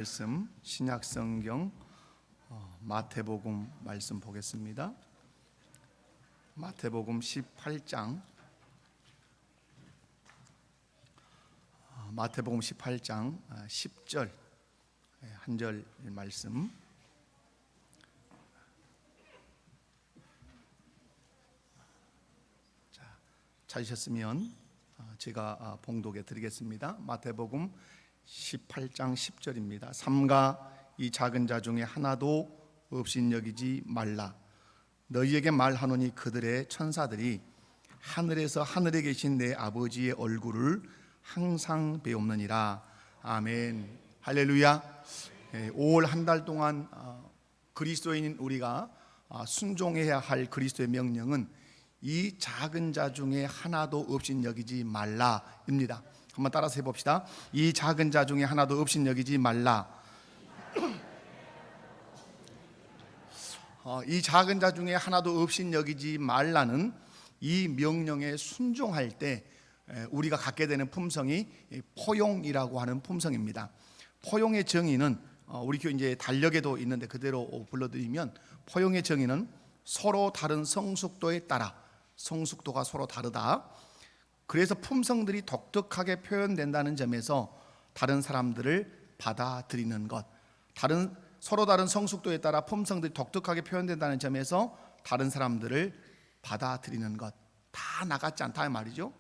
말씀 신약 성경 마태복음 말씀 보겠습니다. 마태복음 18장 마태복음 18장 10절 한 절 말씀. 자, 찾으셨으면 제가 봉독해 드리겠습니다. 마태복음 18장 10절입니다. 삼가 이 작은 자 중에 하나도 없인 여기지 말라. 너희에게 말하노니 그들의 천사들이 하늘에서 하늘에 계신 내 아버지의 얼굴을 항상 배옵느니라. 아멘. 할렐루야. 5월 한 달 동안 그리스도인인 우리가 순종해야 할 그리스도의 명령은 이 작은 자 중에 하나도 없인 여기지 말라입니다. 한번 따라서 해봅시다. 이 작은 자 중에 하나도 없인 여기지 말라. 이 작은 자 중에 하나도 없인 여기지 말라는 이 명령에 순종할 때 우리가 갖게 되는 품성이 포용이라고 하는 품성입니다. 포용의 정의는 우리 교회 이제 달력에도 있는데 그대로 불러드리면, 포용의 정의는 서로 다른 성숙도에 따라, 성숙도가 서로 다르다. 그래서 품성들이 독특하게 표현된다는 점에서 다른 사람들을 받아들이는 것, 서로 다른 성숙도에 따라 품성들이 독특하게 표현된다는 점에서 다른 사람들을 받아들이는 것, 다 나같지 않다 말이죠.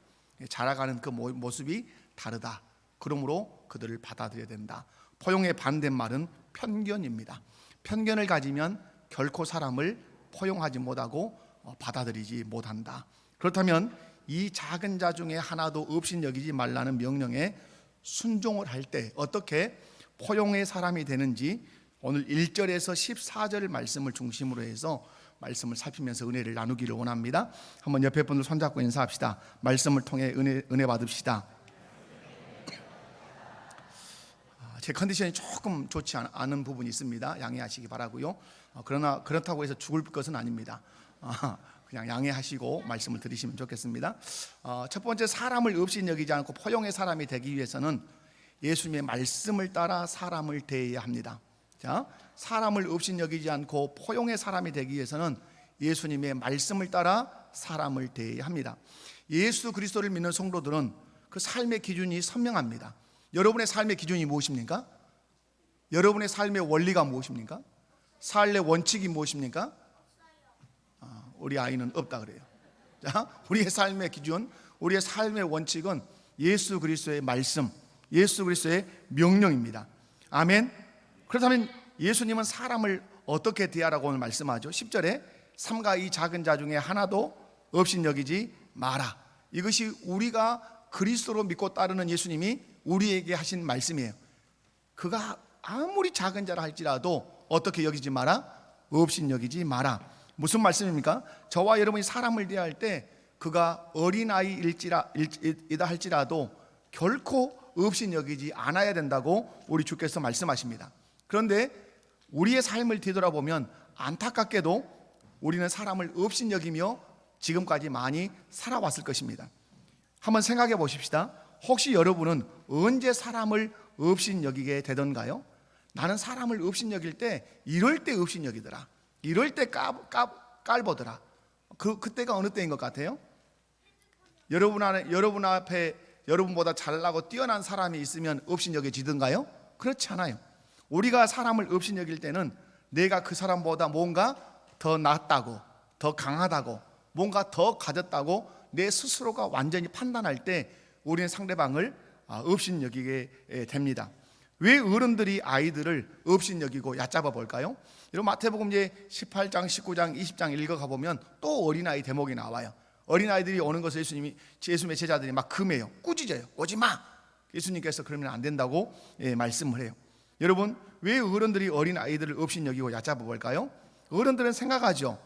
자라가는 그 모습이 다르다. 그러므로 그들을 받아들여야 된다. 포용의 반대말은 편견입니다. 편견을 가지면 결코 사람을 포용하지 못하고 받아들이지 못한다. 그렇다면 이 작은 자 중에 하나도 없인 여기지 말라는 명령에 순종을 할 때 어떻게 포용의 사람이 되는지 오늘 1절에서 14절 말씀을 중심으로 해서 말씀을 살피면서 은혜를 나누기를 원합니다. 한번 옆에 분들 손잡고 인사합시다. 말씀을 통해 은혜 받읍시다. 제 컨디션이 조금 좋지 않은 부분이 있습니다. 양해하시기 바라고요. 그러나 그렇다고 해서 죽을 것은 아닙니다. 그냥 양해하시고 말씀을 들으시면 좋겠습니다. 첫 번째, 사람을 없인 여기지 않고 포용의 사람이 되기 위해서는 예수님의 말씀을 따라 사람을 대해야 합니다. 자, 사람을 없인 여기지 않고 포용의 사람이 되기 위해서는 예수님의 말씀을 따라 사람을 대해야 합니다. 예수 그리스도를 믿는 성도들은 그 삶의 기준이 선명합니다. 여러분의 삶의 기준이 무엇입니까? 여러분의 삶의 원리가 무엇입니까? 삶의 원칙이 무엇입니까? 우리 아이는 없다 그래요. 자, 우리의 삶의 기준, 우리의 삶의 원칙은 예수 그리스도의 말씀, 예수 그리스도의 명령입니다. 아멘. 그렇다면 예수님은 사람을 어떻게 대하라고 오늘 말씀하죠? 10절에 삼가 이 작은 자 중에 하나도 없인 여기지 마라. 이것이 우리가 그리스도로 믿고 따르는 예수님이 우리에게 하신 말씀이에요. 그가 아무리 작은 자라 할지라도 어떻게 여기지 마라? 없인 여기지 마라. 무슨 말씀입니까? 저와 여러분이 사람을 대할 때 그가 어린아이이다 할지라도 결코 없인 여기지 않아야 된다고 우리 주께서 말씀하십니다. 그런데 우리의 삶을 뒤돌아보면 안타깝게도 우리는 사람을 없인 여기며 지금까지 많이 살아왔을 것입니다. 한번 생각해 보십시다. 혹시 여러분은 언제 사람을 없인 여기게 되던가요? 나는 사람을 없인 여길 때 이럴 때 없인 여기더라, 이럴 때 깔보더라. 그때가 어느 때인 것 같아요? 여러분 앞에 여러분보다 잘나고 뛰어난 사람이 있으면 없인 여겨지던가요? 그렇지 않아요. 우리가 사람을 없인 여길 때는 내가 그 사람보다 뭔가 더 낫다고, 더 강하다고, 뭔가 더 가졌다고 내 스스로가 완전히 판단할 때 우리는 상대방을 없인 여기게 됩니다. 왜 어른들이 아이들을 없인 여기고 얕잡아 볼까요? 여러분 마태복음 18장, 19장, 20장 읽어가 보면 또 어린아이 대목이 나와요. 어린아이들이 오는 것을 예수님의 제자들이 막 금해요. 꾸짖어요. 오지 마. 예수님께서 그러면 안 된다고 말씀을 해요. 여러분, 왜 어른들이 어린아이들을 없인 여기고 얕잡아 볼까요? 어른들은 생각하죠.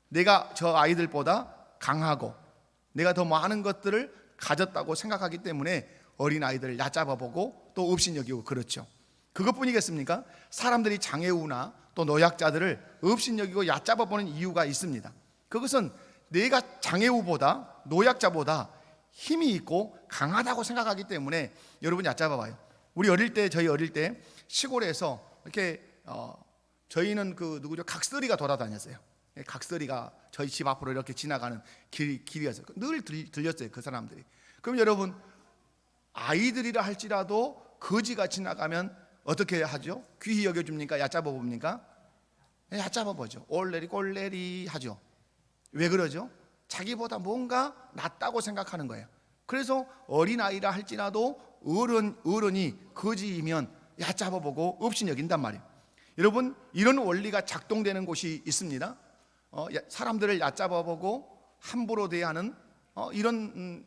내가 저 아이들보다 강하고 내가 더 많은 것들을 가졌다고 생각하기 때문에 어린아이들을 얕잡아 보고 또 없인 여기고 그렇죠. 그것뿐이겠습니까? 사람들이 장애우나 또 노약자들을 없인 여기고 얕잡아 보는 이유가 있습니다. 그것은 내가 장애우보다 노약자보다 힘이 있고 강하다고 생각하기 때문에 여러분 얕잡아 봐요. 저희 어릴 때 시골에서 이렇게 저희는 그 누구죠? 각설이가 돌아다녔어요. 각설이가 저희 집 앞으로 이렇게 지나가는 길이었어요. 늘 들렸어요, 그 사람들이. 그럼 여러분, 아이들이라 할지라도 거지가 지나가면 어떻게 하죠? 귀히 여겨줍니까? 얕잡아 봅니까? 얕잡아 보죠. 올레리 꼴레리 하죠. 왜 그러죠? 자기보다 뭔가 낫다고 생각하는 거예요. 그래서 어린아이라 할지라도 어른이 거지이면 얕잡아 보고 업신여긴단 말이에요. 여러분, 이런 원리가 작동되는 곳이 있습니다. 사람들을 얕잡아 보고 함부로 대하는 이런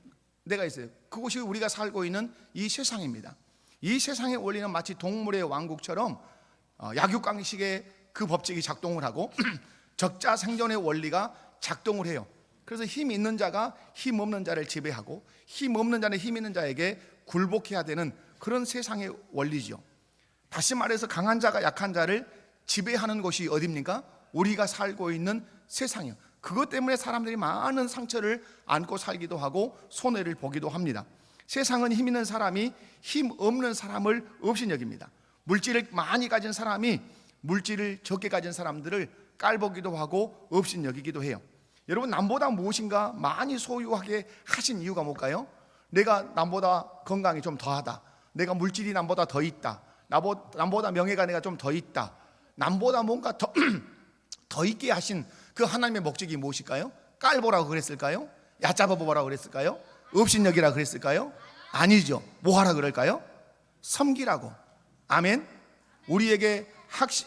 데가 있어요. 그곳이 우리가 살고 있는 이 세상입니다. 이 세상의 원리는 마치 동물의 왕국처럼 약육강식의 그 법칙이 작동을 하고 적자 생존의 원리가 작동을 해요. 그래서 힘 있는 자가 힘 없는 자를 지배하고 힘 없는 자는 힘 있는 자에게 굴복해야 되는 그런 세상의 원리죠. 다시 말해서 강한 자가 약한 자를 지배하는 곳이 어디입니까? 우리가 살고 있는 세상이요. 그것 때문에 사람들이 많은 상처를 안고 살기도 하고 손해를 보기도 합니다. 세상은 힘 있는 사람이 힘 없는 사람을 업신여깁니다. 물질을 많이 가진 사람이 물질을 적게 가진 사람들을 깔보기도 하고 업신여기기도 해요. 여러분, 남보다 무엇인가 많이 소유하게 하신 이유가 뭘까요? 내가 남보다 건강이 좀 더하다, 내가 물질이 남보다 더 있다, 남보다 명예가 내가 좀 더 있다, 남보다 뭔가 더 있게 하신 그 하나님의 목적이 무엇일까요? 깔보라고 그랬을까요? 얕잡아 보라고 그랬을까요? 업신여기라 그랬을까요? 아니죠. 뭐 하라 그럴까요? 섬기라고. 아멘. 우리에게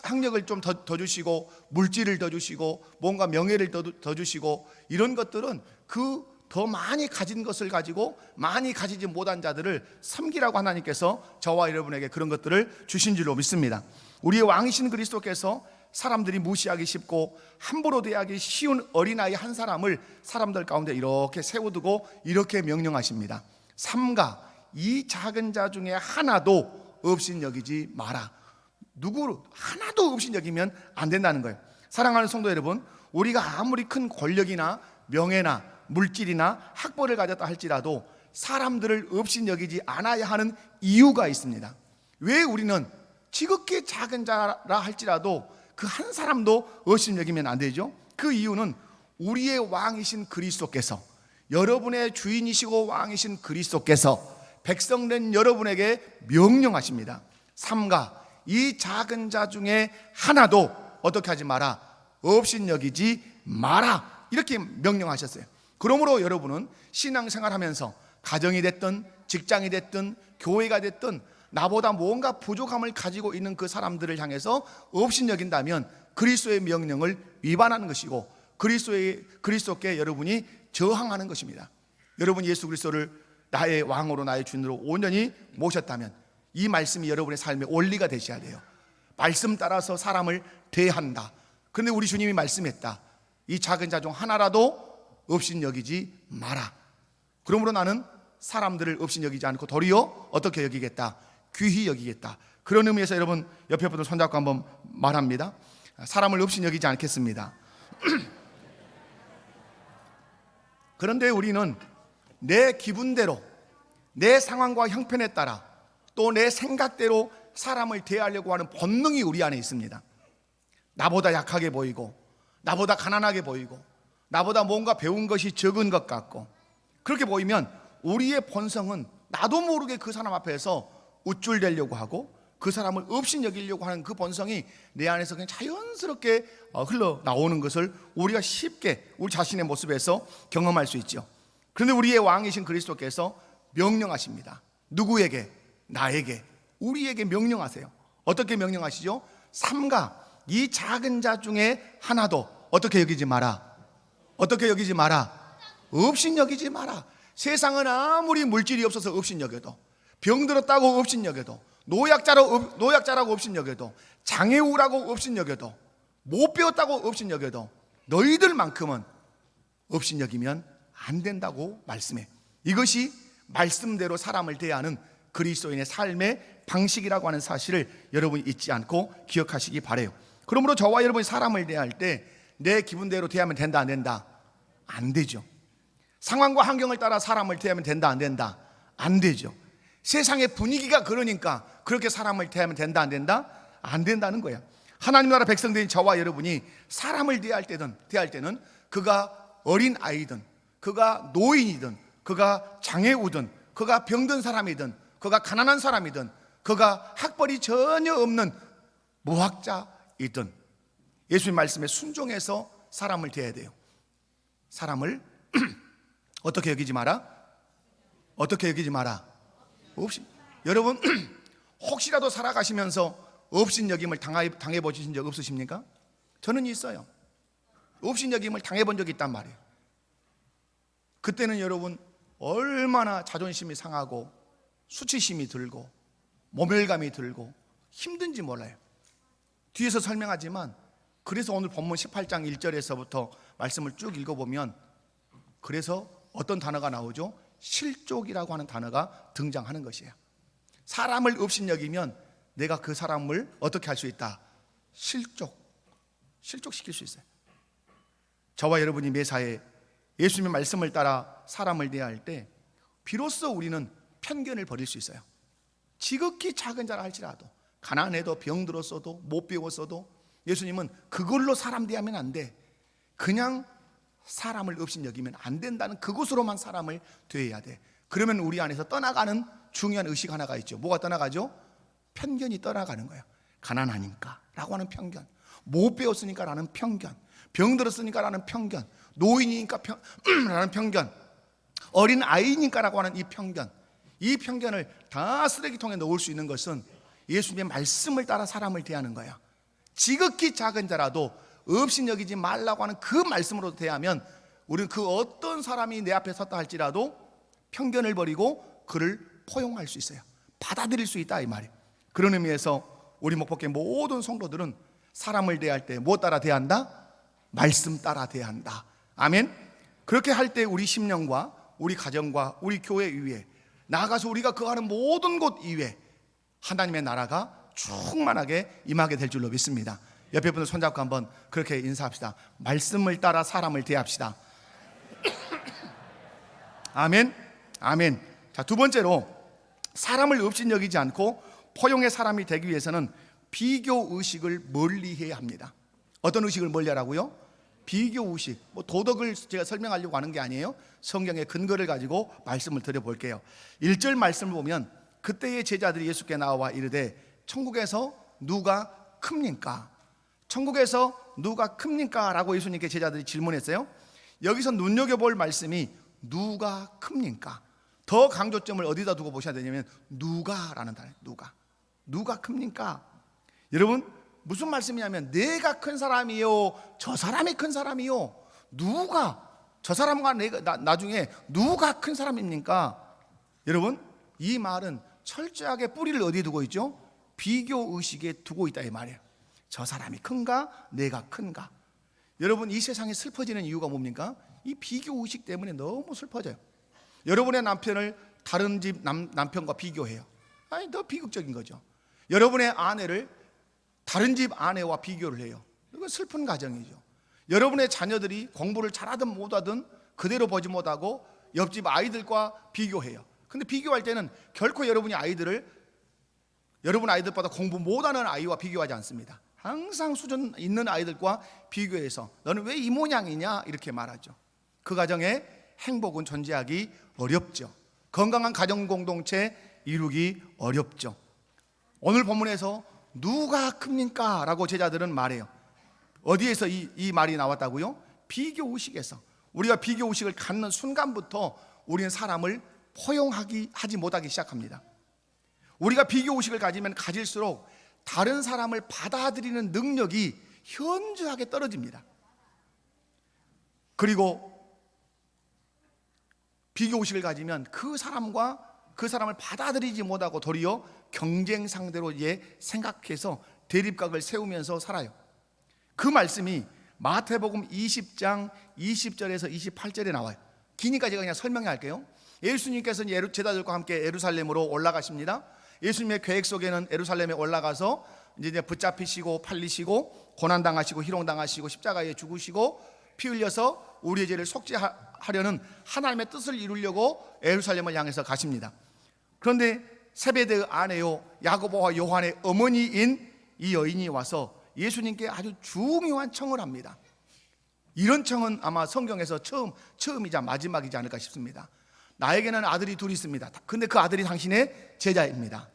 학력을 좀 더 주시고 물질을 더 주시고 뭔가 명예를 더 주시고 이런 것들은 그 더 많이 가진 것을 가지고 많이 가지지 못한 자들을 섬기라고 하나님께서 저와 여러분에게 그런 것들을 주신 줄로 믿습니다. 우리의 왕이신 그리스도께서 사람들이 무시하기 쉽고 함부로 대하기 쉬운 어린아이 한 사람을 사람들 가운데 이렇게 세워두고 이렇게 명령하십니다. 삼가 이 작은 자 중에 하나도 업신여기지 마라. 누구 하나도 업신여기면 안 된다는 거예요. 사랑하는 성도 여러분, 우리가 아무리 큰 권력이나 명예나 물질이나 학벌을 가졌다 할지라도 사람들을 업신여기지 않아야 하는 이유가 있습니다. 왜 우리는 지극히 작은 자라 할지라도 그 한 사람도 업신여기면 안 되죠? 그 이유는 우리의 왕이신 그리스도께서, 여러분의 주인이시고 왕이신 그리스도께서 백성된 여러분에게 명령하십니다. 삼가 이 작은 자 중에 하나도 어떻게 하지 마라, 업신여기지 마라, 이렇게 명령하셨어요. 그러므로 여러분은 신앙생활하면서 가정이 됐든 직장이 됐든 교회가 됐든 나보다 뭔가 부족함을 가지고 있는 그 사람들을 향해서 업신여긴다면 그리스도의 명령을 위반하는 것이고 그리스도께 여러분이 저항하는 것입니다. 여러분 예수 그리스도를 나의 왕으로 나의 주인으로 온전히 모셨다면 이 말씀이 여러분의 삶의 원리가 되셔야 돼요. 말씀 따라서 사람을 대한다. 그런데 우리 주님이 말씀했다. 이 작은 자 중 하나라도 업신여기지 마라. 그러므로 나는 사람들을 업신여기지 않고 도리어 어떻게 여기겠다? 귀히 여기겠다. 그런 의미에서 여러분 옆에 분들 손잡고 한번 말합니다. 사람을 업신여기지 않겠습니다. 그런데 우리는 내 기분대로, 내 상황과 형편에 따라 또 내 생각대로 사람을 대하려고 하는 본능이 우리 안에 있습니다. 나보다 약하게 보이고 나보다 가난하게 보이고 나보다 뭔가 배운 것이 적은 것 같고 그렇게 보이면 우리의 본성은 나도 모르게 그 사람 앞에서 우쭐대려고 하고 그 사람을 업신여기려고 하는 그 본성이 내 안에서 그냥 자연스럽게 흘러나오는 것을 우리가 쉽게 우리 자신의 모습에서 경험할 수 있죠. 그런데 우리의 왕이신 그리스도께서 명령하십니다. 누구에게? 나에게, 우리에게 명령하세요. 어떻게 명령하시죠? 삼가 이 작은 자 중에 하나도 어떻게 여기지 마라. 어떻게 여기지 마라. 업신여기지 마라. 세상은 아무리 물질이 없어서 업신여겨도, 병들었다고 업신여겨도, 노약자라고 업신여겨도, 장애우라고 업신여겨도, 못 배웠다고 업신여겨도 너희들만큼은 업신여기면 안 된다고 말씀해. 이것이 말씀대로 사람을 대하는 그리스도인의 삶의 방식이라고 하는 사실을 여러분이 잊지 않고 기억하시기 바라요. 그러므로 저와 여러분이 사람을 대할 때 내 기분대로 대하면 된다 안 된다? 안 되죠. 상황과 환경을 따라 사람을 대하면 된다 안 된다? 안 되죠. 세상의 분위기가 그러니까 그렇게 사람을 대하면 된다 안 된다? 안 된다는 거예요. 하나님 나라 백성들인 저와 여러분이 사람을 대할 때는 그가 어린 아이든, 그가 노인이든, 그가 장애우든, 그가 병든 사람이든, 그가 가난한 사람이든, 그가 학벌이 전혀 없는 무학자이든 예수님 말씀에 순종해서 사람을 대해야 돼요. 사람을 어떻게 여기지 마라? 어떻게 여기지 마라? 없이. 여러분 혹시라도 살아가시면서 업신여김을 당해보신 적 없으십니까? 저는 있어요. 업신여김을 당해본 적이 있단 말이에요. 그때는 여러분 얼마나 자존심이 상하고 수치심이 들고 모멸감이 들고 힘든지 몰라요. 뒤에서 설명하지만 그래서 오늘 본문 18장 1절에서부터 말씀을 쭉 읽어보면 그래서 어떤 단어가 나오죠? 실족이라고 하는 단어가 등장하는 것이에요. 사람을 업신여기면 내가 그 사람을 어떻게 할 수 있다? 실족시킬 수 있어요. 저와 여러분이 매사에 예수님의 말씀을 따라 사람을 대할 때 비로소 우리는 편견을 버릴 수 있어요. 지극히 작은 자라 할지라도, 가난해도 병들었어도 못 배웠어도 예수님은 그걸로 사람 대하면 안 돼. 그냥 사람을 업신여기면 안 된다는 그곳으로만 사람을 대해야 돼. 그러면 우리 안에서 떠나가는 중요한 의식 하나가 있죠. 뭐가 떠나가죠? 편견이 떠나가는 거예요. 가난하니까 라고 하는 편견, 못 배웠으니까 라는 편견, 병들었으니까 라는 편견, 노인이니까 라는 편견, 어린 아이니까 라고 하는 이 편견, 이 편견을 다 쓰레기통에 넣을 수 있는 것은 예수님의 말씀을 따라 사람을 대하는 거예요. 지극히 작은 자라도 업신여기지 말라고 하는 그 말씀으로 대하면 우리는 그 어떤 사람이 내 앞에 섰다 할지라도 편견을 버리고 그를 포용할 수 있어요. 받아들일 수 있다 이 말이에요. 그런 의미에서 우리 목포교회 모든 성도들은 사람을 대할 때 무엇 따라 대한다? 말씀 따라 대한다. 아멘. 그렇게 할 때 우리 심령과 우리 가정과 우리 교회 위에 나아가서 우리가 거하는 모든 곳 이외에 하나님의 나라가 충만하게 임하게 될 줄로 믿습니다. 옆에 분들 손잡고 한번 그렇게 인사합시다. 말씀을 따라 사람을 대합시다. 아멘. 아멘. 자, 두 번째로 사람을 업신여기지 않고 포용의 사람이 되기 위해서는 비교 의식을 멀리해야 합니다. 어떤 의식을 멀리하라고요? 비교 의식. 도덕을 제가 설명하려고 하는 게 아니에요. 성경의 근거를 가지고 말씀을 드려볼게요. 1절 말씀을 보면 그때의 제자들이 예수께 나와 이르되 천국에서 누가 큽니까? 천국에서 누가 큽니까? 라고 예수님께 제자들이 질문했어요. 여기서 눈여겨볼 말씀이 누가 큽니까? 더 강조점을 어디다 두고 보셔야 되냐면 누가라는 단어예요. 누가 큽니까? 여러분 무슨 말씀이냐면 내가 큰 사람이요, 저 사람이 큰 사람이요. 누가 저 사람과 내가 나중에 누가 큰 사람입니까? 여러분 이 말은 철저하게 뿌리를 어디에 두고 있죠? 비교 의식에 두고 있다 이 말이에요. 저 사람이 큰가? 내가 큰가? 여러분 이 세상이 슬퍼지는 이유가 뭡니까? 이 비교 의식 때문에 너무 슬퍼져요. 여러분의 남편을 다른 집 남편과 비교해요. 아니 더 비극적인 거죠. 여러분의 아내를 다른 집 아내와 비교를 해요. 이건 슬픈 가정이죠. 여러분의 자녀들이 공부를 잘하든 못하든 그대로 보지 못하고 옆집 아이들과 비교해요. 근데 비교할 때는 결코 여러분 아이들보다 공부 못하는 아이와 비교하지 않습니다. 항상 수준 있는 아이들과 비교해서 너는 왜 이 모양이냐 이렇게 말하죠. 그 가정에 행복은 존재하기 어렵죠. 건강한 가정 공동체 이루기 어렵죠. 오늘 본문에서 누가 큽니까? 라고 제자들은 말해요. 어디에서 이 말이 나왔다고요? 비교 의식에서. 우리가 비교 의식을 갖는 순간부터 우리는 사람을 포용하지 못하기 시작합니다. 우리가 비교 의식을 가지면 가질수록 다른 사람을 받아들이는 능력이 현저하게 떨어집니다. 그리고 비교 의식을 가지면 그 사람을 받아들이지 못하고 도리어 경쟁 상대로 생각해서 대립각을 세우면서 살아요. 그 말씀이 마태복음 20장 20절에서 28절에 나와요. 기니까 제가 그냥 설명해 할게요. 예수님께서는 제자들과 함께 예루살렘으로 올라가십니다. 예수님의 계획 속에는 예루살렘에 올라가서 이제 붙잡히시고 팔리시고 고난당하시고 희롱당하시고 십자가에 죽으시고 피 흘려서 우리의 죄를 속죄하려는 하나님의 뜻을 이루려고 예루살렘을 향해서 가십니다. 그런데 세베대의 아내요 야고보와 요한의 어머니인 이 여인이 와서 예수님께 아주 중요한 청을 합니다. 이런 청은 아마 성경에서 처음이자 마지막이지 않을까 싶습니다. 나에게는 아들이 둘이 있습니다. 근데 그 아들이 당신의 제자입니다.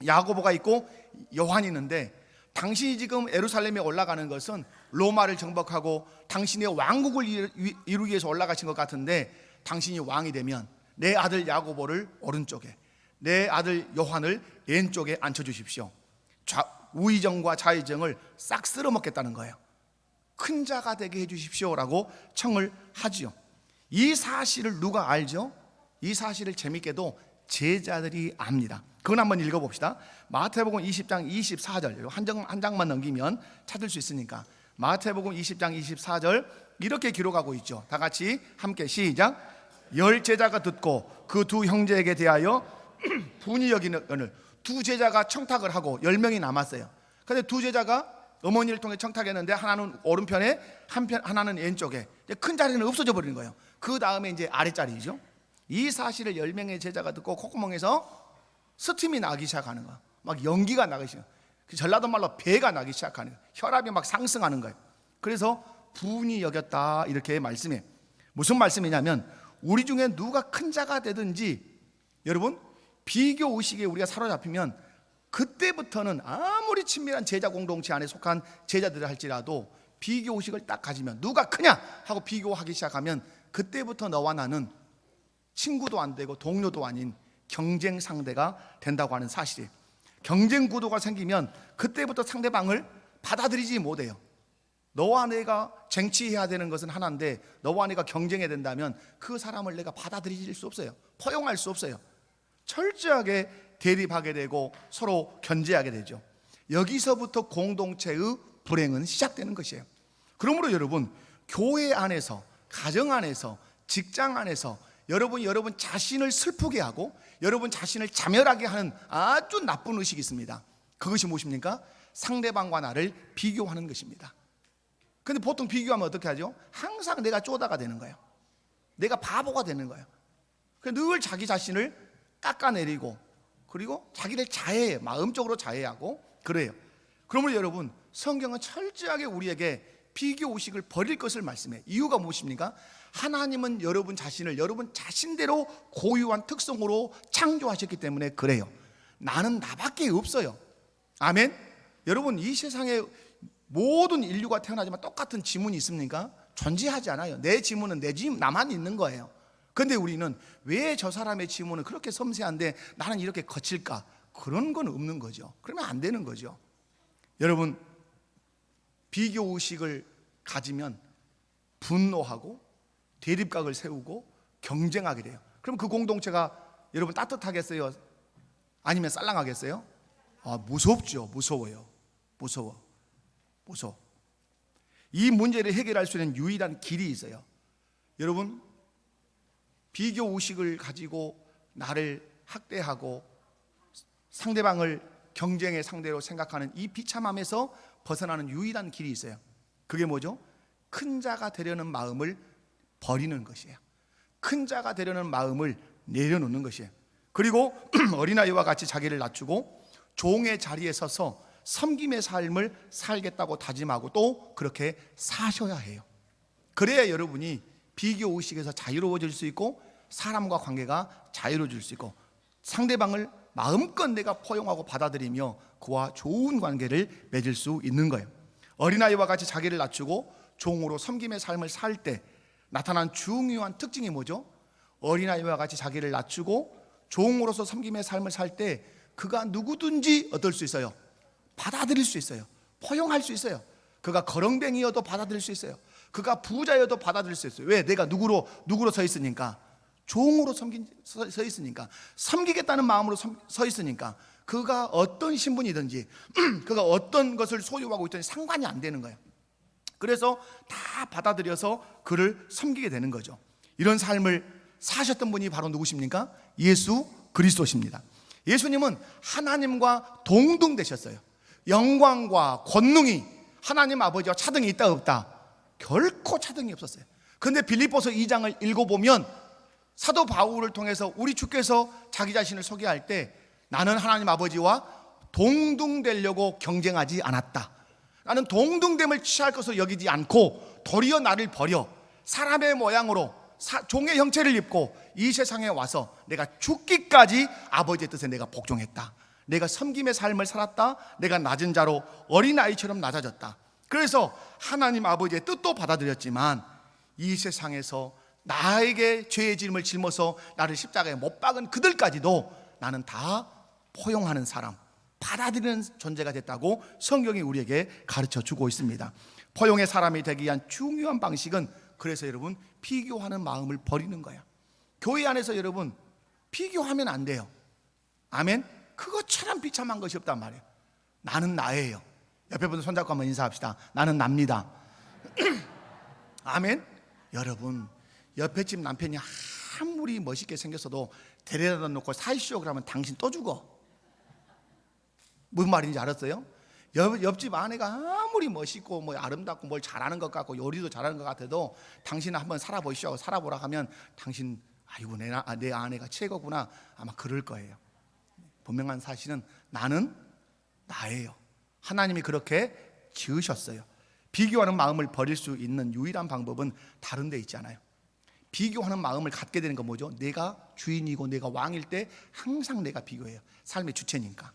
야고보가 있고 요한이 있는데, 당신이 지금 예루살렘에 올라가는 것은 로마를 정복하고 당신의 왕국을 이루기 위해서 올라가신 것 같은데, 당신이 왕이 되면 내 아들 야고보를 오른쪽에, 내 아들 요한을 왼쪽에 앉혀주십시오. 우의정과 좌의정을 싹 쓸어먹겠다는 거예요. 큰 자가 되게 해주십시오라고 청을 하지요. 이 사실을 누가 알죠? 이 사실을 재밌게도 제자들이 압니다. 그건 한번 읽어봅시다. 마태복음 20장 24절 한 장만 넘기면 찾을 수 있으니까, 마태복음 20장 24절 이렇게 기록하고 있죠. 다 같이 함께 시작. 10 제자가 듣고 그 두 형제에게 대하여 분이 여기는 두 제자가 청탁을 하고 10명이 남았어요. 그런데 두 제자가 어머니를 통해 청탁했는데 하나는 오른편에 하나는 왼쪽에, 큰 자리는 없어져 버리는 거예요. 그 다음에 이제 아랫자리죠. 이 사실을 10명의 제자가 듣고 콧구멍에서 스팀이 나기 시작하는 거야. 막 연기가 나기 시작. 전라도 말로 배가 나기 시작하는 거야. 혈압이 막 상승하는 거예요. 그래서 분이 여겼다 이렇게 말씀해. 무슨 말씀이냐면, 우리 중에 누가 큰 자가 되든지, 여러분 비교 의식에 우리가 사로잡히면 그때부터는 아무리 친밀한 제자 공동체 안에 속한 제자들을 할지라도 비교 의식을 딱 가지면, 누가 크냐 하고 비교하기 시작하면 그때부터 너와 나는 친구도 안 되고 동료도 아닌 경쟁 상대가 된다고 하는 사실이에요. 경쟁 구도가 생기면 그때부터 상대방을 받아들이지 못해요. 너와 내가 쟁취해야 되는 것은 하나인데, 너와 내가 경쟁해야 된다면 그 사람을 내가 받아들일 수 없어요. 포용할 수 없어요. 철저하게 대립하게 되고 서로 견제하게 되죠. 여기서부터 공동체의 불행은 시작되는 것이에요. 그러므로 여러분, 교회 안에서, 가정 안에서, 직장 안에서 여러분 자신을 슬프게 하고 여러분 자신을 자멸하게 하는 아주 나쁜 의식이 있습니다. 그것이 무엇입니까? 상대방과 나를 비교하는 것입니다. 근데 보통 비교하면 어떻게 하죠? 항상 내가 쪼다가 되는 거예요. 내가 바보가 되는 거예요. 늘 자기 자신을 깎아내리고, 그리고 자기를 자해해, 마음적으로 자해하고 그래요. 그러므로 여러분, 성경은 철저하게 우리에게 비교 의식을 버릴 것을 말씀해요. 이유가 무엇입니까? 하나님은 여러분 자신을 여러분 자신대로 고유한 특성으로 창조하셨기 때문에 그래요. 나는 나밖에 없어요. 아멘. 여러분, 이 세상에 모든 인류가 태어나지만 똑같은 지문이 있습니까? 존재하지 않아요. 내 지문은 내 지문, 나만 있는 거예요. 그런데 우리는 왜 저 사람의 지문은 그렇게 섬세한데 나는 이렇게 거칠까? 그런 건 없는 거죠. 그러면 안 되는 거죠. 여러분, 비교 의식을 가지면 분노하고 대립각을 세우고 경쟁하게 돼요. 그럼 그 공동체가 여러분 따뜻하겠어요? 아니면 쌀랑하겠어요? 무섭죠. 무서워요. 무서워. 이 문제를 해결할 수 있는 유일한 길이 있어요. 여러분, 비교 의식을 가지고 나를 학대하고 상대방을 경쟁의 상대로 생각하는 이 비참함에서 벗어나는 유일한 길이 있어요. 그게 뭐죠? 큰 자가 되려는 마음을 버리는 것이에요. 큰 자가 되려는 마음을 내려놓는 것이에요. 그리고 어린아이와 같이 자기를 낮추고 종의 자리에 서서 섬김의 삶을 살겠다고 다짐하고 또 그렇게 사셔야 해요. 그래야 여러분이 비교 의식에서 자유로워질 수 있고 사람과 관계가 자유로워질 수 있고 상대방을 마음껏 내가 포용하고 받아들이며 그와 좋은 관계를 맺을 수 있는 거예요. 어린아이와 같이 자기를 낮추고 종으로 섬김의 삶을 살 때 나타난 중요한 특징이 뭐죠? 어린아이와 같이 자기를 낮추고 종으로서 섬김의 삶을 살 때 그가 누구든지 어떨 수 있어요? 받아들일 수 있어요. 포용할 수 있어요. 그가 거렁뱅이여도 받아들일 수 있어요. 그가 부자여도 받아들일 수 있어요. 왜? 내가 누구로 서 있으니까. 종으로 서 있으니까. 섬기겠다는 마음으로 서 있으니까. 그가 어떤 신분이든지 그가 어떤 것을 소유하고 있든지 상관이 안 되는 거예요. 그래서 다 받아들여서 그를 섬기게 되는 거죠. 이런 삶을 사셨던 분이 바로 누구십니까? 예수 그리스도십니다. 예수님은 하나님과 동등되셨어요. 영광과 권능이 하나님 아버지와 차등이 있다 없다? 결코 차등이 없었어요. 그런데 빌립보서 2장을 읽어보면 사도 바울을 통해서 우리 주께서 자기 자신을 소개할 때 나는 하나님 아버지와 동등되려고 경쟁하지 않았다. 나는 동등됨을 취할 것으로 여기지 않고 도리어 나를 버려 사람의 모양으로 종의 형체를 입고 이 세상에 와서 내가 죽기까지 아버지의 뜻에 내가 복종했다. 내가 섬김의 삶을 살았다. 내가 낮은 자로 어린아이처럼 낮아졌다. 그래서 하나님 아버지의 뜻도 받아들였지만 이 세상에서 나에게 죄의 짐을 짊어서 나를 십자가에 못 박은 그들까지도 나는 다 포용하는 사람, 받아들이는 존재가 됐다고 성경이 우리에게 가르쳐 주고 있습니다. 포용의 사람이 되기 위한 중요한 방식은 그래서 여러분 비교하는 마음을 버리는 거야. 교회 안에서 여러분 비교하면 안 돼요. 아멘. 그것처럼 비참한 것이 없단 말이에요. 나는 나예요. 옆에 분들 손잡고 한번 인사합시다. 나는 납니다. 아멘. 여러분 옆에 집 남편이 아무리 멋있게 생겼어도 데려다 놓고 사이쇼 그러면 당신 또 죽어. 무슨 말인지 알았어요? 옆집 아내가 아무리 멋있고 뭐 아름답고 뭘 잘하는 것 같고 요리도 잘하는 것 같아도 당신은 한번 살아보시오. 살아보라 하면 당신 아이고 내 아내가 최고구나 아마 그럴 거예요. 분명한 사실은 나는 나예요. 하나님이 그렇게 지으셨어요. 비교하는 마음을 버릴 수 있는 유일한 방법은 다른 데 있잖아요. 비교하는 마음을 갖게 되는 건 뭐죠? 내가 주인이고 내가 왕일 때 항상 내가 비교해요. 삶의 주체니까.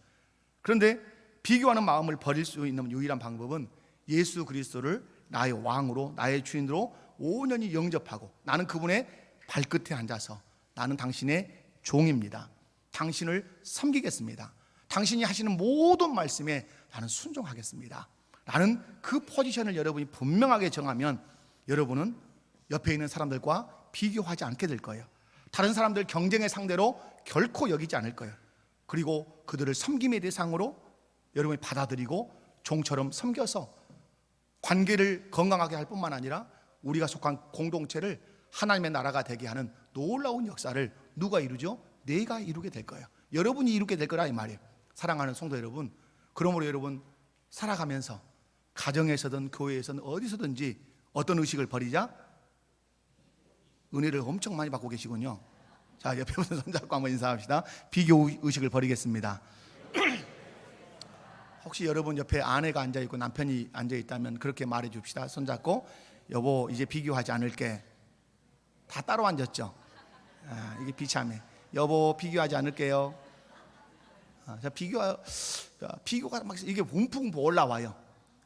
그런데 비교하는 마음을 버릴 수 있는 유일한 방법은 예수 그리스도를 나의 왕으로 나의 주인으로 온전히 영접하고 나는 그분의 발끝에 앉아서 나는 당신의 종입니다. 당신을 섬기겠습니다. 당신이 하시는 모든 말씀에 나는 순종하겠습니다. 라는 그 포지션을 여러분이 분명하게 정하면 여러분은 옆에 있는 사람들과 비교하지 않게 될 거예요. 다른 사람들 경쟁의 상대로 결코 여기지 않을 거예요. 그리고 그들을 섬김의 대상으로 여러분이 받아들이고 종처럼 섬겨서 관계를 건강하게 할 뿐만 아니라 우리가 속한 공동체를 하나님의 나라가 되게 하는 놀라운 역사를 누가 이루죠? 내가 이루게 될 거예요. 여러분이 이루게 될 거라 이 말이에요. 사랑하는 성도 여러분, 그러므로 여러분 살아가면서 가정에서든 교회에서든 어디서든지 어떤 의식을 버리자? 은혜를 엄청 많이 받고 계시군요. 자, 옆에 분들 손잡고 한번 인사합시다. 비교 의식을 버리겠습니다. 혹시 여러분 옆에 아내가 앉아있고 남편이 앉아있다면 그렇게 말해 줍시다. 손잡고 여보 이제 비교하지 않을게. 다 따로 앉았죠. 이게 비참해. 여보 비교하지 않을게요. 비교가 막 이게 움푹 올라와요.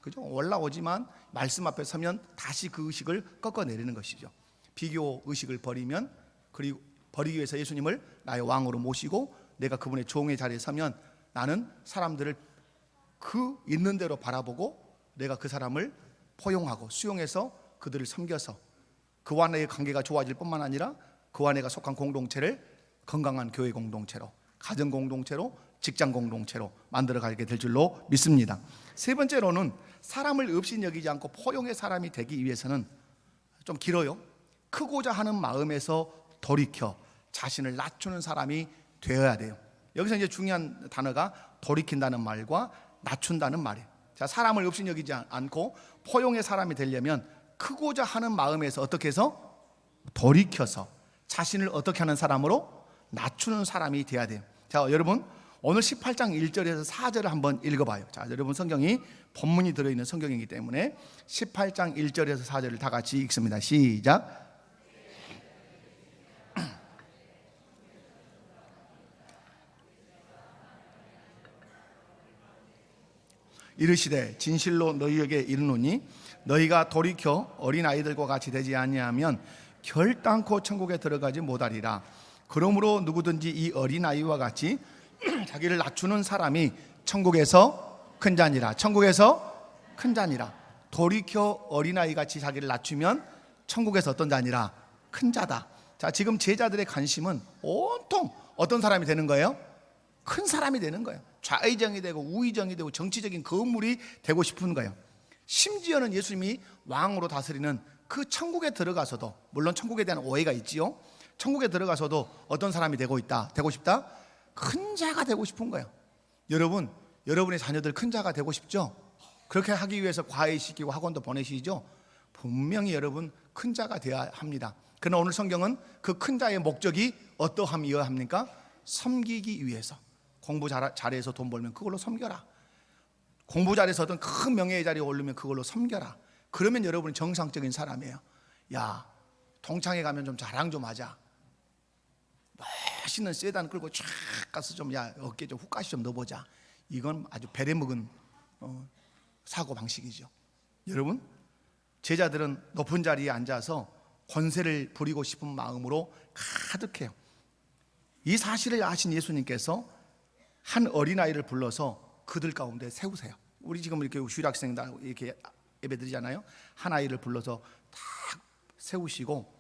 그죠? 올라오지만 말씀 앞에 서면 다시 그 의식을 꺾어내리는 것이죠. 비교 의식을 버리면 그리고 버리기 위해서 예수님을 나의 왕으로 모시고 내가 그분의 종의 자리에 서면 나는 사람들을 그 있는 대로 바라보고 내가 그 사람을 포용하고 수용해서 그들을 섬겨서 그와 나의 관계가 좋아질 뿐만 아니라 그와 내가 속한 공동체를 건강한 교회 공동체로, 가정 공동체로, 직장 공동체로 만들어가게 될 줄로 믿습니다. 세 번째로는 사람을 업신여기지 않고 포용의 사람이 되기 위해서는 좀 길어요. 크고자 하는 마음에서 돌이켜 자신을 낮추는 사람이 되어야 돼요. 여기서 이제 중요한 단어가 돌이킨다는 말과 낮춘다는 말이에요. 자, 사람을 업신여기지 않고 포용의 사람이 되려면 크고자 하는 마음에서 어떻게 해서 돌이켜서 자신을 어떻게 하는 사람으로 낮추는 사람이 돼야 돼요. 자, 여러분 오늘 18장 1절에서 4절을 한번 읽어봐요. 자, 여러분 성경이 본문이 들어있는 성경이기 때문에 18장 1절에서 4절을 다 같이 읽습니다. 시작. 이르시되 진실로 너희에게 이르노니 너희가 돌이켜 어린아이들과 같이 되지 아니하면 결단코 천국에 들어가지 못하리라. 그러므로 누구든지 이 어린아이와 같이 자기를 낮추는 사람이 천국에서 큰 자니라. 천국에서 큰 자니라. 돌이켜 어린아이같이 자기를 낮추면 천국에서 어떤 자니라? 큰 자다. 자, 지금 제자들의 관심은 온통 어떤 사람이 되는 거예요? 큰 사람이 되는 거예요. 좌의정이 되고 우의정이 되고 정치적인 거물이 되고 싶은 거예요. 심지어는 예수님이 왕으로 다스리는 그 천국에 들어가서도, 물론 천국에 대한 오해가 있지요. 천국에 들어가서도 어떤 사람이 되고 싶다? 큰 자가 되고 싶은 거예요. 여러분, 여러분의 자녀들 큰 자가 되고 싶죠? 그렇게 하기 위해서 과외시키고 학원도 보내시죠? 분명히 여러분 큰 자가 되어야 합니다. 그러나 오늘 성경은 그 큰 자의 목적이 어떠함이어야 합니까? 섬기기 위해서. 공부 잘해서 돈 벌면 그걸로 섬겨라. 공부 잘해서 어떤 큰 명예의 자리에 오르면 그걸로 섬겨라. 그러면 여러분이 정상적인 사람이에요. 야, 동창회 가면 좀 자랑 좀 하자. 멋있는 세단 끌고 쫙 가서 좀, 야, 어깨 좀 훅가시 좀 넣어보자. 이건 아주 배려먹은 사고 방식이죠. 여러분, 제자들은 높은 자리에 앉아서 권세를 부리고 싶은 마음으로 가득해요. 이 사실을 아신 예수님께서 한 어린아이를 불러서 그들 가운데 세우세요. 우리 지금 이렇게 주일학생들 이렇게 예배드리잖아요. 한 아이를 불러서 딱 세우시고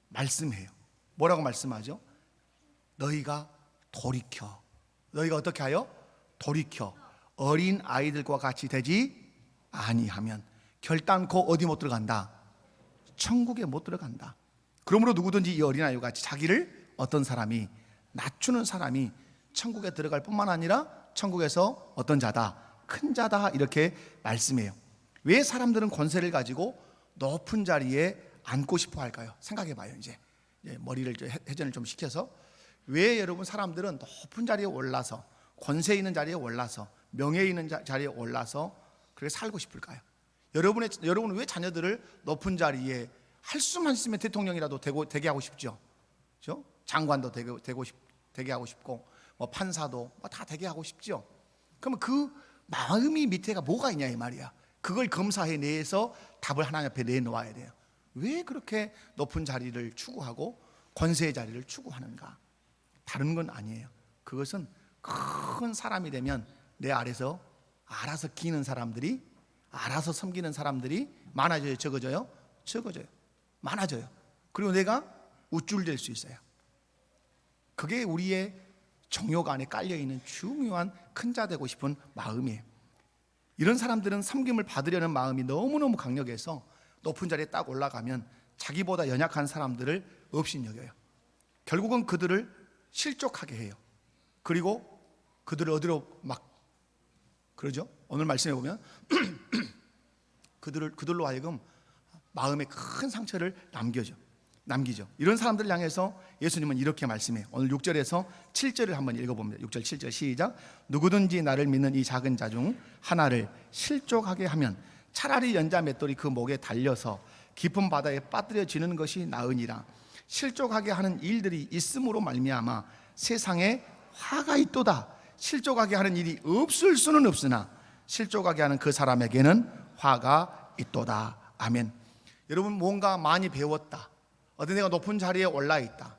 말씀해요. 뭐라고 말씀하죠? 너희가 돌이켜. 너희가 어떻게 하여? 돌이켜 어린 아이들과 같이 되지 아니하면 결단코 어디 못 들어간다? 천국에 못 들어간다. 그러므로 누구든지 이 어린아이와 같이 자기를 어떤 사람이 낮추는 사람이 천국에 들어갈 뿐만 아니라 천국에서 어떤 자다? 큰 자다. 이렇게 말씀해요. 왜 사람들은 권세를 가지고 높은 자리에 앉고 싶어 할까요? 생각해 봐요. 이제 머리를 회전을 좀 시켜서 왜 여러분 사람들은 높은 자리에 올라서 권세 있는 자리에 올라서 명예 있는 자리에 올라서 그렇게 살고 싶을까요? 여러분은 왜 자녀들을 높은 자리에 할 수만 있으면 대통령이라도 되게 하고 싶죠? 그렇죠? 장관도 되게 하고 싶고 뭐 판사도 뭐 다 되게 하고 싶죠? 그러면 그 마음이 밑에가 뭐가 있냐 이 말이야. 그걸 검사해 내서 답을 하나님 앞에 내놓아야 돼요. 왜 그렇게 높은 자리를 추구하고 권세의 자리를 추구하는가? 다른 건 아니에요. 그것은 큰 사람이 되면 내 아래서 알아서 기는 사람들이, 알아서 섬기는 사람들이 많아져요, 적어져요? 적어져요. 많아져요. 그리고 내가 우쭐될 수 있어요. 그게 우리의 정욕 안에 깔려있는 중요한 큰 자 되고 싶은 마음이에요. 이런 사람들은 섬김을 받으려는 마음이 너무너무 강력해서 높은 자리에 딱 올라가면 자기보다 연약한 사람들을 업신여겨요. 결국은 그들을 실족하게 해요. 그리고 그들을 어디로 막 그러죠? 오늘 말씀해 보면 그들로 하여금 마음에 큰 상처를 남기죠. 이런 사람들을 향해서 예수님은 이렇게 말씀해요. 오늘 6절에서 7절을 한번 읽어봅니다. 6절 7절 시작. 누구든지 나를 믿는 이 작은 자 중 하나를 실족하게 하면 차라리 연자 맷돌이 그 목에 달려서 깊은 바다에 빠뜨려지는 것이 나으니라. 실족하게 하는 일들이 있음으로 말미암아 세상에 화가 있도다. 실족하게 하는 일이 없을 수는 없으나 실족하게 하는 그 사람에게는 화가 있도다. 아멘. 여러분, 뭔가 많이 배웠다, 어떤 내가 높은 자리에 올라 있다,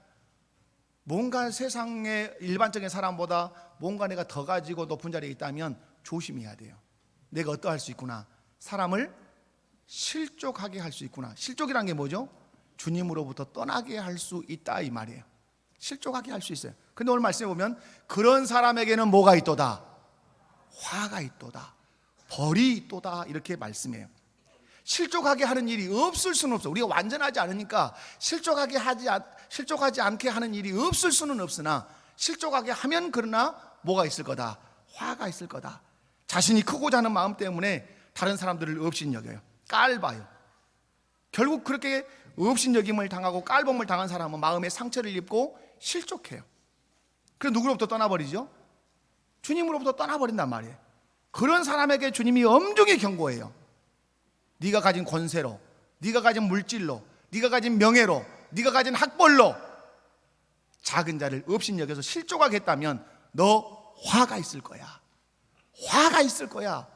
뭔가 세상의 일반적인 사람보다 뭔가 내가 더 가지고 높은 자리에 있다면 조심해야 돼요. 내가 어떠할 수 있구나. 사람을 실족하게 할 수 있구나. 실족이란 게 뭐죠? 주님으로부터 떠나게 할 수 있다 이 말이에요. 실족하게 할 수 있어요. 근데 오늘 말씀해 보면 그런 사람에게는 뭐가 있도다? 화가 있도다. 벌이 있도다. 이렇게 말씀해요. 실족하게 하는 일이 없을 수는 없어. 우리가 완전하지 않으니까 실족하지 않게 하는 일이 없을 수는 없으나 실족하게 하면 그러나 뭐가 있을 거다? 화가 있을 거다. 자신이 크고자 하는 마음 때문에 다른 사람들을 업신여겨요. 깔봐요. 결국 그렇게 업신여김을 당하고 깔봄을 당한 사람은 마음에 상처를 입고 실족해요. 그래서 누구로부터 떠나버리죠? 주님으로부터 떠나버린단 말이에요. 그런 사람에게 주님이 엄중히 경고해요. 네가 가진 권세로, 네가 가진 물질로, 네가 가진 명예로, 네가 가진 학벌로 작은 자를 업신여겨서 실족하겠다면 너 화가 있을 거야. 화가 있을 거야.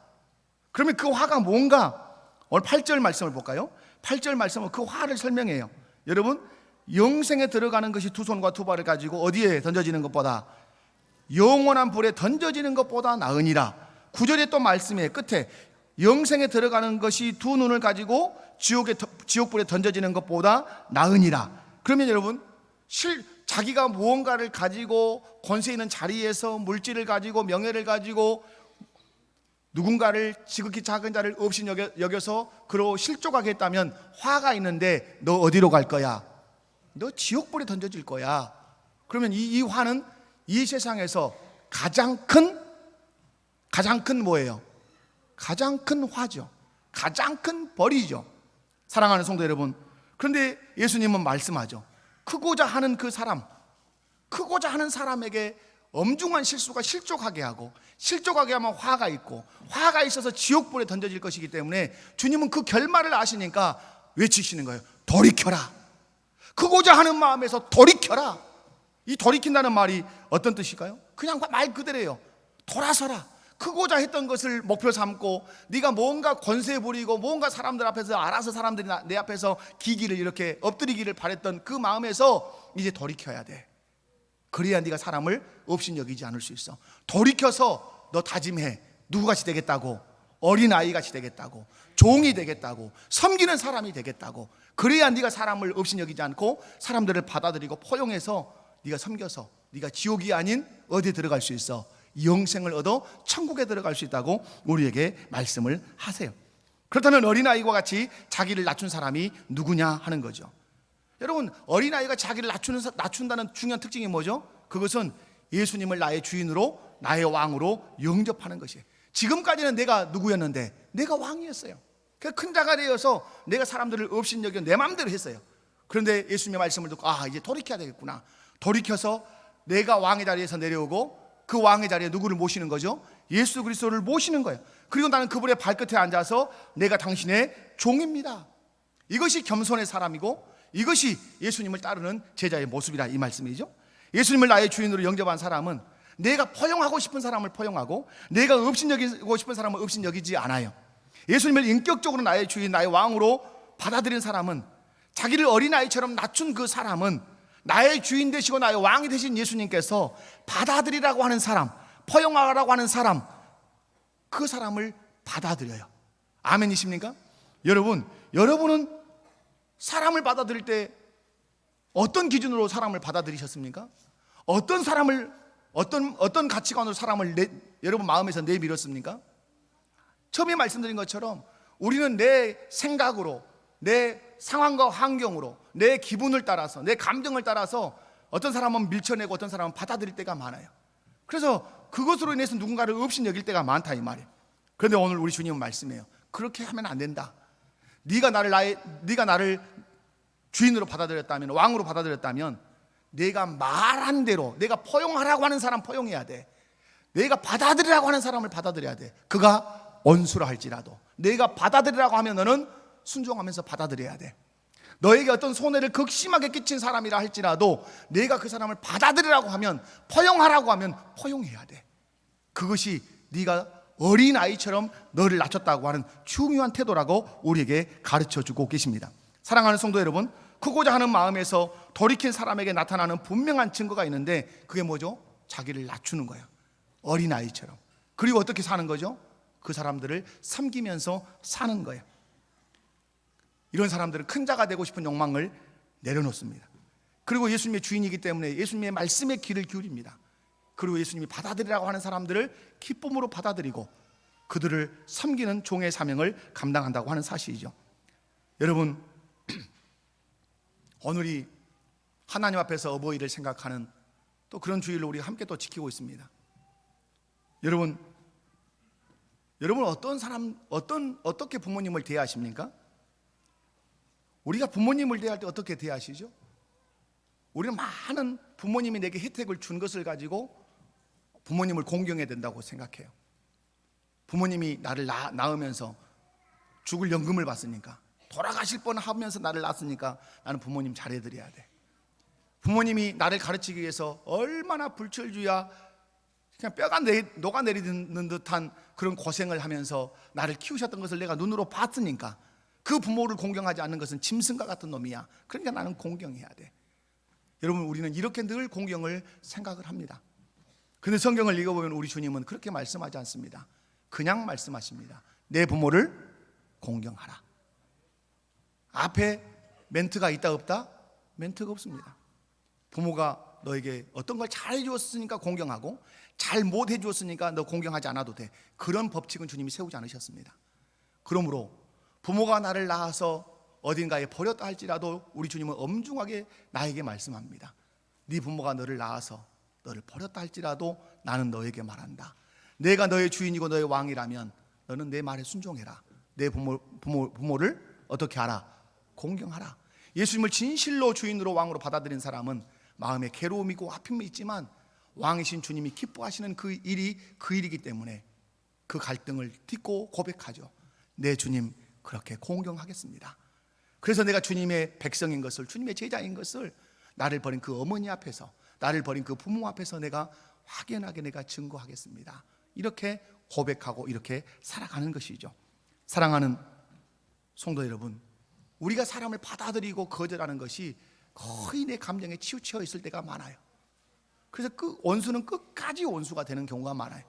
그러면 그 화가 뭔가? 오늘 8절 말씀을 볼까요? 8절 말씀은 그 화를 설명해요. 여러분, 영생에 들어가는 것이 두 손과 두 발을 가지고 어디에 던져지는 것보다, 영원한 불에 던져지는 것보다 나으니라. 9절에 또 말씀해 끝에 영생에 들어가는 것이 두 눈을 가지고 지옥불에 던져지는 것보다 나으니라. 그러면 여러분, 자기가 무언가를 가지고 권세 있는 자리에서 물질을 가지고 명예를 가지고 누군가를 지극히 작은 자를 없이 여겨서 그로 실족하게 했다면 화가 있는데 너 어디로 갈 거야? 너 지옥불에 던져질 거야. 그러면 이 화는 이 세상에서 가장 큰 뭐예요? 가장 큰 화죠. 가장 큰 벌이죠. 사랑하는 성도 여러분, 그런데 예수님은 말씀하죠. 크고자 하는 그 사람, 크고자 하는 사람에게 엄중한 실수가 실족하게 하고, 실족하게 하면 화가 있고, 화가 있어서 지옥불에 던져질 것이기 때문에 주님은 그 결말을 아시니까 외치시는 거예요. 돌이켜라. 크고자 하는 마음에서 돌이켜라. 이 돌이킨다는 말이 어떤 뜻일까요? 그냥 말 그대로예요. 돌아서라. 크고자 했던 것을 목표 삼고 네가 뭔가 권세 부리고 뭔가 사람들 앞에서 알아서 사람들이 내 앞에서 기기를 이렇게 엎드리기를 바랬던 그 마음에서 이제 돌이켜야 돼. 그래야 네가 사람을 업신여기지 않을 수 있어. 돌이켜서 너 다짐해. 누구같이 되겠다고? 어린아이같이 되겠다고, 종이 되겠다고, 섬기는 사람이 되겠다고. 그래야 네가 사람을 업신여기지 않고 사람들을 받아들이고 포용해서 네가 섬겨서 네가 지옥이 아닌 어디에 들어갈 수 있어? 영생을 얻어 천국에 들어갈 수 있다고 우리에게 말씀을 하세요. 그렇다면 어린아이와 같이 자기를 낮춘 사람이 누구냐 하는 거죠. 여러분, 어린아이가 자기를 낮춘다는 중요한 특징이 뭐죠? 그것은 예수님을 나의 주인으로, 나의 왕으로 영접하는 것이에요. 지금까지는 내가 누구였는데? 내가 왕이었어요. 큰 자가 되어서 내가 사람들을 업신여겨 내 마음대로 했어요. 그런데 예수님의 말씀을 듣고 이제 돌이켜야 되겠구나. 돌이켜서 내가 왕의 자리에서 내려오고 그 왕의 자리에 누구를 모시는 거죠? 예수 그리스도를 모시는 거예요. 그리고 나는 그분의 발끝에 앉아서 내가 당신의 종입니다. 이것이 겸손의 사람이고 이것이 예수님을 따르는 제자의 모습이라 이 말씀이죠. 예수님을 나의 주인으로 영접한 사람은 내가 포용하고 싶은 사람을 포용하고 내가 업신여기고 싶은 사람을 업신여기지 않아요. 예수님을 인격적으로 나의 주인, 나의 왕으로 받아들인 사람은, 자기를 어린아이처럼 낮춘 그 사람은 나의 주인 되시고 나의 왕이 되신 예수님께서 받아들이라고 하는 사람, 포용하라고 하는 사람, 그 사람을 받아들여요. 아멘이십니까? 여러분은 사람을 받아들일 때 어떤 기준으로 사람을 받아들이셨습니까? 어떤 가치관으로 사람을 여러분 마음에서 내밀었습니까? 처음에 말씀드린 것처럼 우리는 내 생각으로, 내 상황과 환경으로, 내 기분을 따라서, 내 감정을 따라서 어떤 사람은 밀쳐내고 어떤 사람은 받아들일 때가 많아요. 그래서 그것으로 인해서 누군가를 업신여길 때가 많다 이 말이에요. 그런데 오늘 우리 주님은 말씀해요. 그렇게 하면 안 된다. 네가 나를 주인으로 받아들였다면, 왕으로 받아들였다면 내가 말한 대로, 내가 포용하라고 하는 사람 포용해야 돼. 내가 받아들이라고 하는 사람을 받아들여야 돼. 그가 원수라 할지라도 내가 받아들이라고 하면 너는 순종하면서 받아들여야 돼. 너에게 어떤 손해를 극심하게 끼친 사람이라 할지라도 내가 그 사람을 받아들이라고 하면, 포용하라고 하면 포용해야 돼. 그것이 네가 어린아이처럼 너를 낮췄다고 하는 중요한 태도라고 우리에게 가르쳐주고 계십니다. 사랑하는 성도 여러분, 크고자 하는 마음에서 돌이킨 사람에게 나타나는 분명한 증거가 있는데 그게 뭐죠? 자기를 낮추는 거예요. 어린아이처럼. 그리고 어떻게 사는 거죠? 그 사람들을 섬기면서 사는 거예요. 이런 사람들은 큰 자가 되고 싶은 욕망을 내려놓습니다. 그리고 예수님의 주인이기 때문에 예수님의 말씀에 귀를 기울입니다. 그리고 예수님이 받아들이라고 하는 사람들을 기쁨으로 받아들이고 그들을 섬기는 종의 사명을 감당한다고 하는 사실이죠. 여러분, 오늘이 하나님 앞에서 어버이를 생각하는 또 그런 주일을 우리가 함께 또 지키고 있습니다. 여러분 어떻게 부모님을 대하십니까? 우리가 부모님을 대할 때 어떻게 대하시죠? 우리는 많은 부모님이 내게 혜택을 준 것을 가지고 부모님을 공경해야 된다고 생각해요. 부모님이 나를 낳으면서 죽을 연금을 받으니까, 돌아가실 뻔하면서 나를 낳았으니까 나는 부모님 잘해드려야 돼. 부모님이 나를 가르치기 위해서 얼마나 불철주야 그냥 뼈가 녹아내리는 듯한 그런 고생을 하면서 나를 키우셨던 것을 내가 눈으로 봤으니까 그 부모를 공경하지 않는 것은 짐승과 같은 놈이야. 그러니까 나는 공경해야 돼. 여러분, 우리는 이렇게 늘 공경을 생각을 합니다. 근데 성경을 읽어보면 우리 주님은 그렇게 말씀하지 않습니다. 그냥 말씀하십니다. 내 부모를 공경하라. 앞에 멘트가 있다 없다? 멘트가 없습니다. 부모가 너에게 어떤 걸 잘해 주었으니까 공경하고 잘 못해 주었으니까 너 공경하지 않아도 돼. 그런 법칙은 주님이 세우지 않으셨습니다. 그러므로 부모가 나를 낳아서 어딘가에 버렸다 할지라도 우리 주님은 엄중하게 나에게 말씀합니다. 네 부모가 너를 낳아서 너를 버렸다 할지라도 나는 너에게 말한다. 내가 너의 주인이고 너의 왕이라면 너는 내 말에 순종해라. 내 부모를 어떻게 하라? 공경하라. 예수님을 진실로 주인으로 왕으로 받아들인 사람은 마음에 괴로움이고 아픔이 있지만 왕이신 주님이 기뻐하시는 그 일이기 때문에 그 갈등을 딛고 고백하죠. 내 주님 그렇게 공경하겠습니다. 그래서 내가 주님의 백성인 것을, 주님의 제자인 것을 나를 버린 그 어머니 앞에서, 나를 버린 그 부모 앞에서 내가 확연하게 내가 증거하겠습니다. 이렇게 고백하고 이렇게 살아가는 것이죠. 사랑하는 성도 여러분, 우리가 사람을 받아들이고 거절하는 것이 거의 내 감정에 치우쳐 있을 때가 많아요. 그래서 그 원수는 끝까지 원수가 되는 경우가 많아요.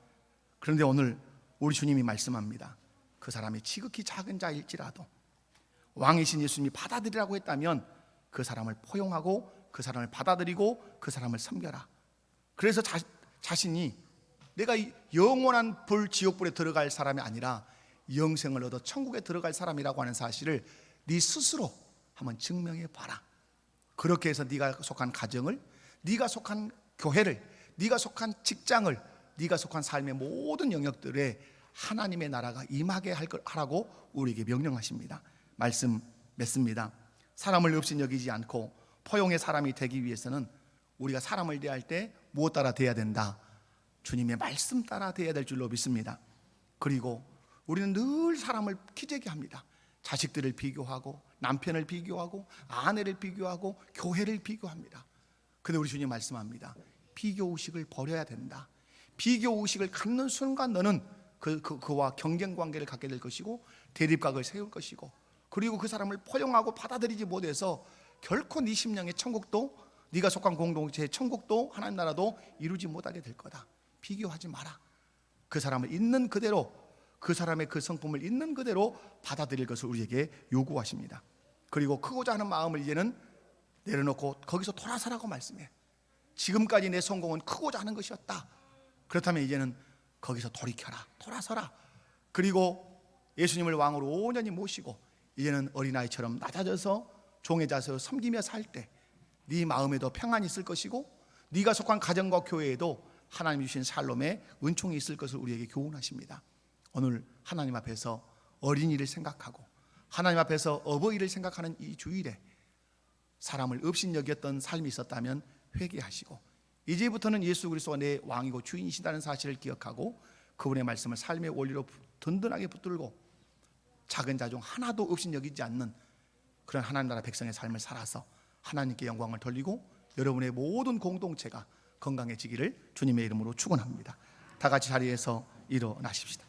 그런데 오늘 우리 주님이 말씀합니다. 그 사람이 지극히 작은 자일지라도 왕이신 예수님이 받아들이라고 했다면 그 사람을 포용하고 그 사람을 받아들이고 그 사람을 섬겨라. 그래서 자신이 내가 영원한 불 지옥불에 들어갈 사람이 아니라 영생을 얻어 천국에 들어갈 사람이라고 하는 사실을 네 스스로 한번 증명해 봐라. 그렇게 해서 네가 속한 가정을, 네가 속한 교회를, 네가 속한 직장을, 네가 속한 삶의 모든 영역들에 하나님의 나라가 임하게 하라고 우리에게 명령하십니다. 말씀 맺습니다. 사람을 업신여기지 않고 포용의 사람이 되기 위해서는 우리가 사람을 대할 때 무엇 따라 대해야 된다? 주님의 말씀 따라 대해야 될 줄로 믿습니다. 그리고 우리는 늘 사람을 기재게 합니다. 자식들을 비교하고 남편을 비교하고 아내를 비교하고 교회를 비교합니다. 그런데 우리 주님 말씀합니다. 비교의식을 버려야 된다. 비교의식을 갖는 순간 너는 그와 경쟁관계를 갖게 될 것이고 대립각을 세울 것이고, 그리고 그 사람을 포용하고 받아들이지 못해서 결코 네 심령의 천국도, 네가 속한 공동체의 천국도 하나님 나라도 이루지 못하게 될 거다. 비교하지 마라. 그 사람을 있는 그대로, 그 사람의 그 성품을 있는 그대로 받아들일 것을 우리에게 요구하십니다. 그리고 크고자 하는 마음을 이제는 내려놓고 거기서 돌아서라고 말씀해. 지금까지 내 성공은 크고자 하는 것이었다. 그렇다면 이제는 거기서 돌이켜라, 돌아서라. 그리고 예수님을 왕으로 온전히 모시고 이제는 어린아이처럼 낮아져서 종의 자세로 섬기며 살 때 네 마음에도 평안이 있을 것이고 네가 속한 가정과 교회에도 하나님 주신 샬롬의 은총이 있을 것을 우리에게 교훈하십니다. 오늘 하나님 앞에서 어린이를 생각하고 하나님 앞에서 어버이를 생각하는 이 주일에 사람을 업신여겼던 삶이 있었다면 회개하시고 이제부터는 예수 그리스도가 내 왕이고 주인이시다는 사실을 기억하고 그분의 말씀을 삶의 원리로 든든하게 붙들고 작은 자 중 하나도 업신여기지 않는 그런 하나님 나라 백성의 삶을 살아서 하나님께 영광을 돌리고 여러분의 모든 공동체가 건강해지기를 주님의 이름으로 축원합니다. 다 같이 자리에서 일어나십시다.